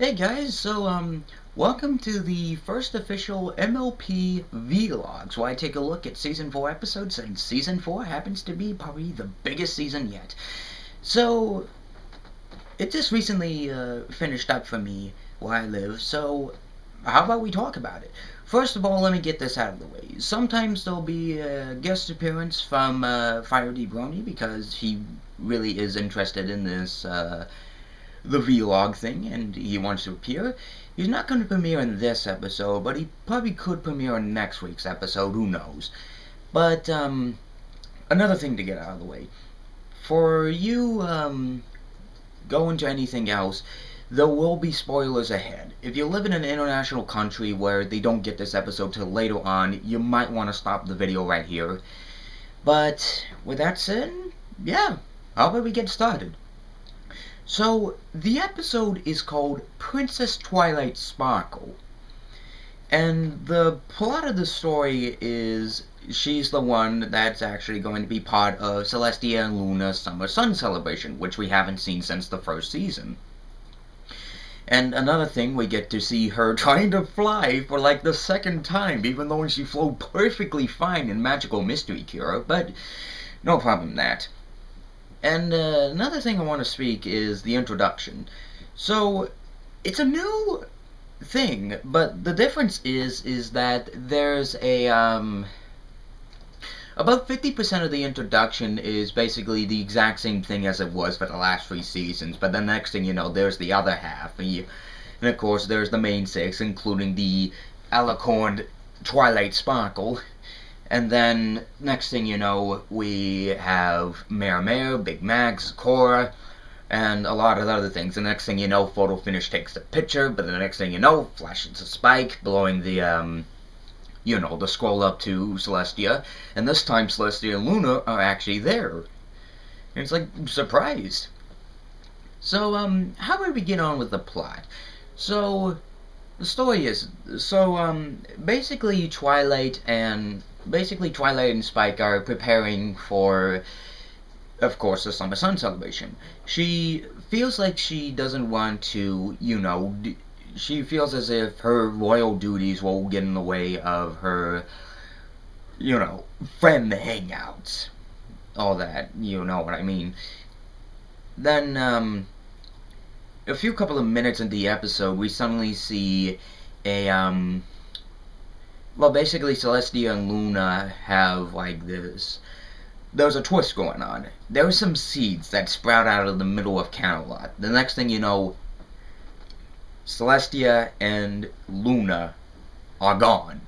Hey guys, welcome to the first official MLP Vlogs, where I take a look at Season 4 episodes, and Season 4 happens to be probably the biggest season yet. So, it just recently finished up for me where I live, so how about we talk about it? First of all, let me get this out of the way. Sometimes there'll be a guest appearance from Fire D. Brony, because he really is interested in this the vlog thing, and he wants to appear. He's not going to premiere in this episode, but he probably could premiere in next week's episode, who knows. But, another thing to get out of the way. For you, go into anything else, there will be spoilers ahead. If you live in an international country where they don't get this episode till later on, you might want to stop the video right here. But, with that said, yeah, how about we get started? So, the episode is called Princess Twilight Sparkle. And the plot of the story is she's the one that's actually going to be part of Celestia and Luna's Summer Sun celebration, which we haven't seen since the first season. And another thing, we get to see her trying to fly for like the second time, even though she flew perfectly fine in Magical Mystery Cure, but no problem in that. And another thing I want to speak is the introduction. So, it's a new thing, but the difference is that there's a, about 50% of the introduction is basically the exact same thing as it was for the last 3 seasons, but the next thing you know, there's the other half, and of course there's the main 6, including the Alicorn Twilight Sparkle. And then, next thing you know, we have Mare, Big Max, Cora, and a lot of other things. The next thing you know, Photo Finish takes the picture, but the next thing you know, flashes a spike, blowing the, the scroll up to Celestia. And this time, Celestia and Luna are actually there. And it's like, surprised. So, how about we get on with the plot? So, the story is, basically Twilight and Spike are preparing for, of course, the Summer Sun celebration. She feels like she doesn't want to, she feels as if her royal duties will get in the way of her, friend hangouts. All that, you know what I mean. Then, a few couple of minutes into the episode, we suddenly see a, well, basically, Celestia and Luna have, like, there's a twist going on. There are some seeds that sprout out of the middle of Camelot. The next thing you know, Celestia and Luna are gone.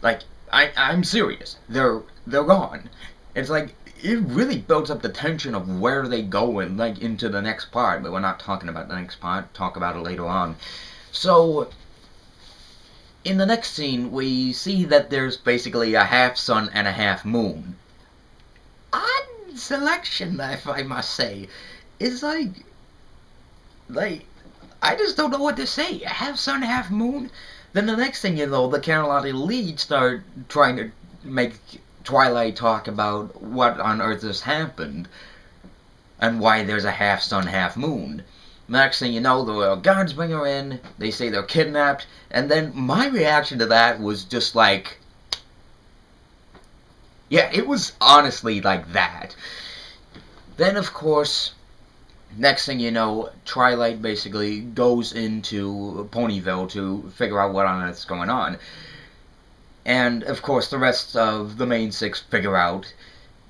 Like, I'm serious. They're gone. It's like, it really builds up the tension of where they go and, like, into the next part. But we're not talking about the next part. Talk about it later on. So, in the next scene, we see that there's basically a half sun and a half moon. Odd selection, if I must say. It's like, I just don't know what to say. Half sun, half moon? Then the next thing you know, the Camelot Elite start trying to make Twilight talk about what on earth has happened and why there's a half sun, half moon. Next thing you know, the royal guards bring her in, they say they're kidnapped, and then my reaction to that was just like, yeah, it was honestly like that. Then, of course, next thing you know, Twilight basically goes into Ponyville to figure out what on earth is going on. And, of course, the rest of the main 6 figure out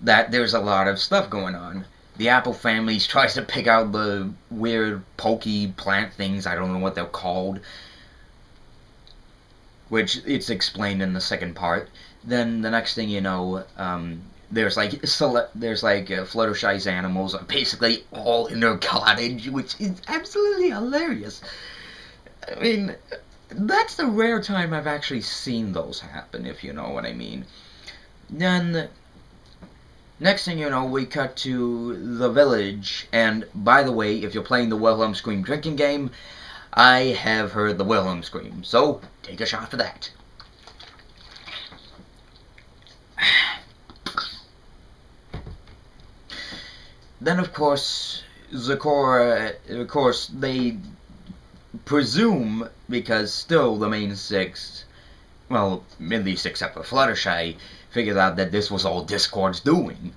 that there's a lot of stuff going on. The Apple family tries to pick out the weird pokey plant things, I don't know what they're called, which it's explained in the second part. Then the next thing you know, there's like Fluttershy's animals are basically all in their cottage, which is absolutely hilarious. I mean, that's the rare time I've actually seen those happen, if you know what I mean. Then, next thing you know, we cut to the village, and by the way, if you're playing the Wilhelm Scream drinking game, I have heard the Wilhelm Scream, so take a shot for that. Then, of course, Zecora, they presume, because still the main six, well, at least except for Fluttershy, figured out that this was all Discord's doing.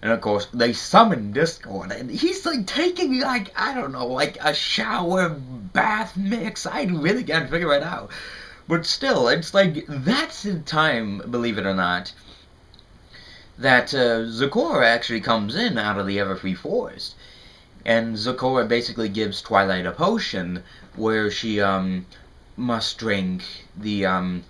And of course, they summon Discord, and he's like taking, like, I don't know, like a shower bath mix. I really can't figure it out. But still, it's like, that's the time, believe it or not, that Zecora actually comes in out of the Everfree Forest. And Zecora basically gives Twilight a potion where she must drink the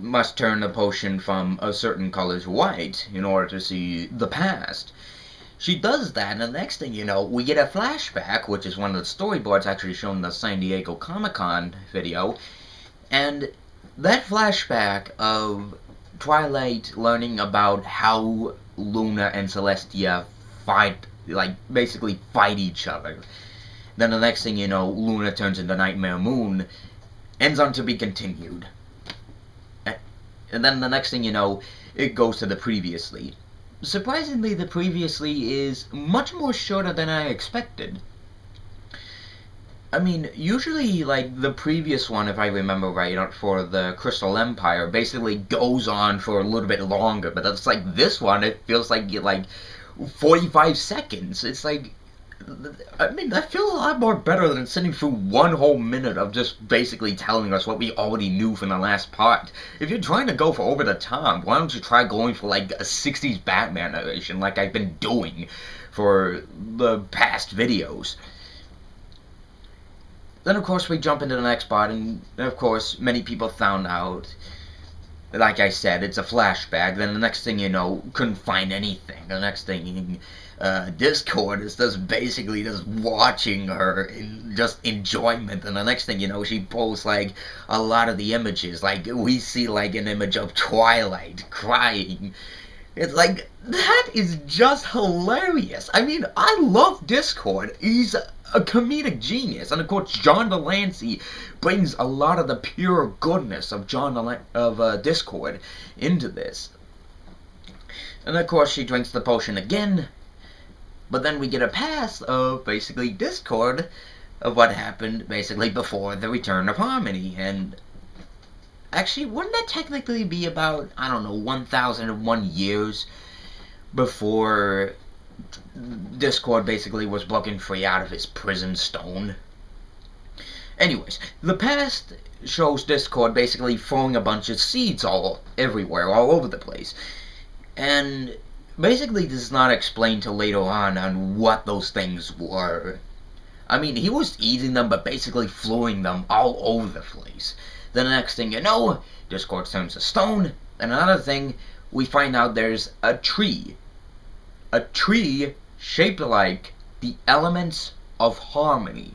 must turn the potion from a certain color to white in order to see the past. She does that, and the next thing you know, we get a flashback, which is one of the storyboards actually shown in the San Diego Comic-Con video, and that flashback of Twilight learning about how Luna and Celestia fight, like, basically fight each other. Then the next thing you know, Luna turns into Nightmare Moon, ends on to be continued. And then the next thing you know, it goes to the previously. Surprisingly, the previously is much more shorter than I expected. I mean, usually, like, the previous one, if I remember right, for the Crystal Empire, basically goes on for a little bit longer, but it's like this one, it feels like, 45 seconds. It's like, I mean, that feels a lot more better than sitting through one whole minute of just basically telling us what we already knew from the last part. If you're trying to go for over the top, why don't you try going for, like, a 60s Batman narration like I've been doing for the past videos. Then, of course, we jump into the next part, and, of course, many people found out, like I said, it's a flashback. Then the next thing you know, couldn't find anything. The next thing, Discord is just basically just watching her in just enjoyment. And the next thing you know, she posts, like, a lot of the images. Like, we see, like, an image of Twilight crying. It's like, that is just hilarious. I mean, I love Discord. He's a comedic genius, and of course John Delancey brings a lot of the pure goodness of Discord into this. And of course she drinks the potion again, but then we get a pass of basically Discord of what happened basically before the return of Harmony. And actually, wouldn't that technically be about, I don't know, 1001 years before Discord basically was broken free out of his prison stone? Anyways, the past shows Discord basically throwing a bunch of seeds everywhere, all over the place. And basically this is not explained till later on what those things were. I mean, he was eating them, but basically throwing them all over the place. Then the next thing you know, Discord turns to stone. And another thing, we find out there's a tree. A tree shaped like the elements of harmony.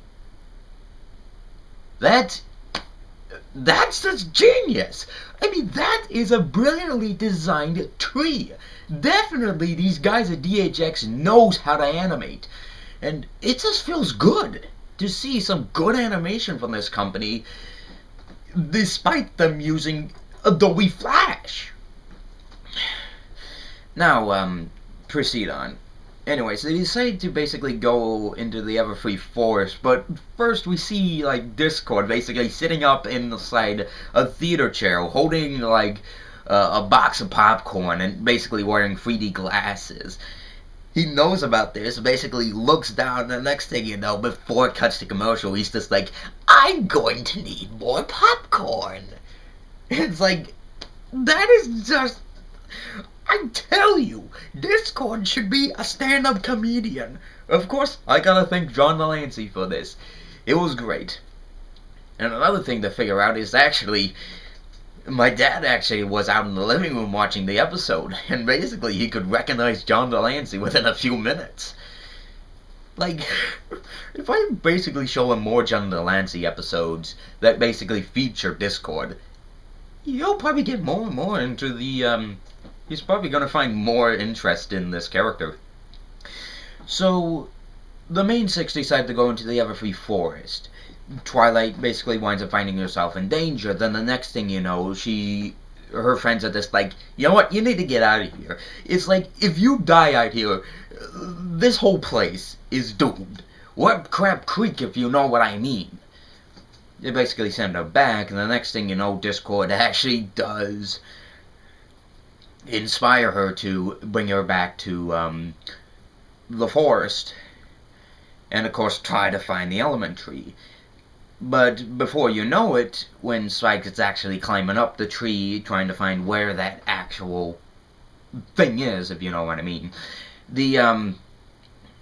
That's just genius! I mean, that is a brilliantly designed tree. Definitely these guys at DHX knows how to animate. And it just feels good to see some good animation from this company, despite them using Adobe Flash. Now, proceed on. Anyways, they decide to basically go into the Everfree Forest, but first we see, like, Discord basically sitting up inside a theater chair, holding, like, a box of popcorn and basically wearing 3D glasses. He knows about this, basically looks down, and the next thing you know, before it cuts to commercial, he's just like, I'm going to need more popcorn. It's like, that is just, I tell you, Discord should be a stand-up comedian. Of course, I gotta thank John Delancey for this. It was great. And another thing to figure out is actually, my dad actually was out in the living room watching the episode, and basically he could recognize John Delancey within a few minutes. Like, if I basically show him more John Delancey episodes that basically feature Discord, he'll probably get more and more into the, he's probably going to find more interest in this character. So, the main six decide to go into the Everfree Forest. Twilight basically winds up finding herself in danger. Then the next thing you know, her friends are just like, you know what, you need to get out of here. It's like, if you die out here, this whole place is doomed. Web Crab Creek, if you know what I mean. They basically send her back, and the next thing you know, Discord actually does inspire her to bring her back to the forest, and of course try to find the element tree. But before you know it, when Spike is actually climbing up the tree, trying to find where that actual thing is, if you know what I mean, the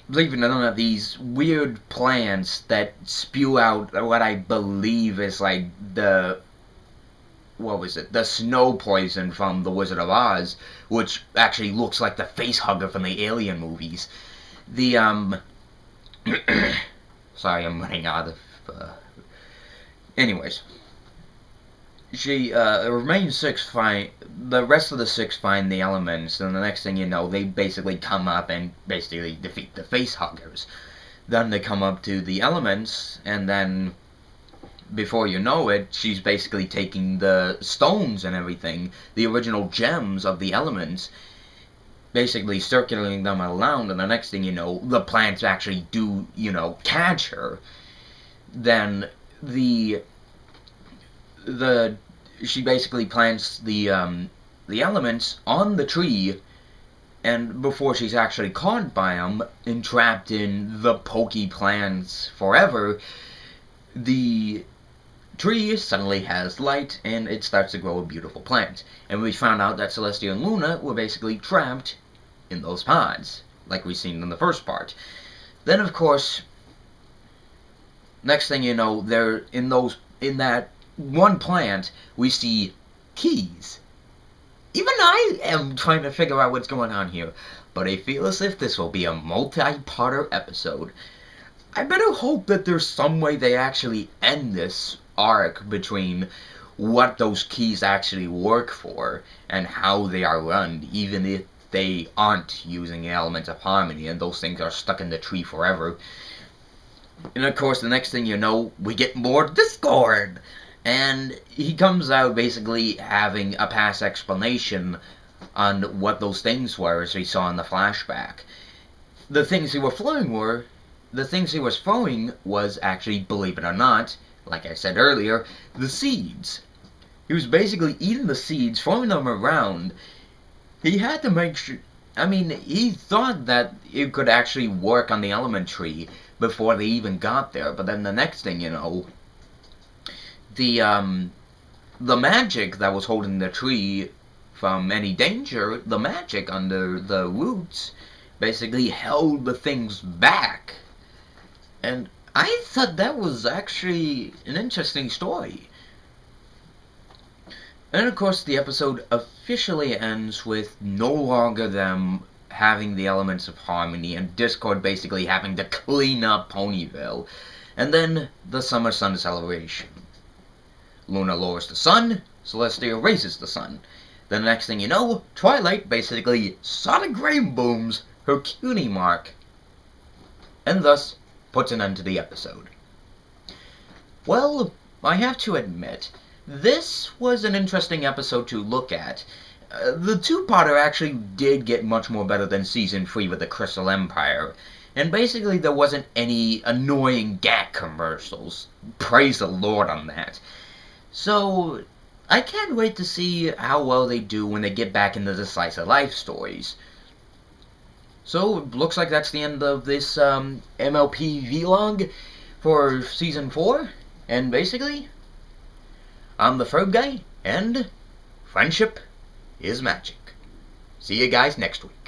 believe it or not, these weird plants that spew out what I believe is like the snow poison from The Wizard of Oz, which actually looks like the face hugger from the Alien movies. The sorry, I'm running out of anyways, she remains six find the rest of the six find the elements, and the next thing you know, they basically come up and basically defeat the face huggers. Then they come up to the elements, and then before you know it, she's basically taking the stones and everything, the original gems of the elements, basically circulating them around, and the next thing you know, the plants actually do, catch her. Then she basically plants the elements on the tree, and before she's actually caught by them, entrapped in the pokey plants forever, the tree suddenly has light, and it starts to grow a beautiful plant. And we found out that Celestia and Luna were basically trapped in those pods, like we've seen in the first part. Then, of course, next thing you know, they're in that one plant, we see keys. Even I am trying to figure out what's going on here, but I feel as if this will be a multi-parter episode. I better hope that there's some way they actually end this arc between what those keys actually work for and how they are run, even if they aren't using the elements of harmony and those things are stuck in the tree forever. And of course, the next thing you know, we get more Discord! And he comes out basically having a past explanation on what those things were, as we saw in the flashback. The things he was throwing was actually, believe it or not, like I said earlier, the seeds. He was basically eating the seeds, throwing them around. He had to make sure, he thought that it could actually work on the element tree before they even got there, but then the next thing you know, the magic that was holding the tree from any danger, the magic under the roots, basically held the things back. And I thought that was actually an interesting story. And of course, the episode officially ends with no longer them having the elements of harmony and Discord basically having to clean up Ponyville. And then the summer sun celebration. Luna lowers the sun, Celestia raises the sun. The next thing you know, Twilight basically sonic rainbooms her cutie mark, and thus puts an end to the episode. Well, I have to admit, this was an interesting episode to look at. The two-parter actually did get much more better than Season 3 with the Crystal Empire. And basically there wasn't any annoying gag commercials. Praise the Lord on that. So, I can't wait to see how well they do when they get back into the slice of life stories. So, it looks like that's the end of this MLP vlog for Season 4. And basically, I'm the Ferb Guy, and friendship is magic. See you guys next week.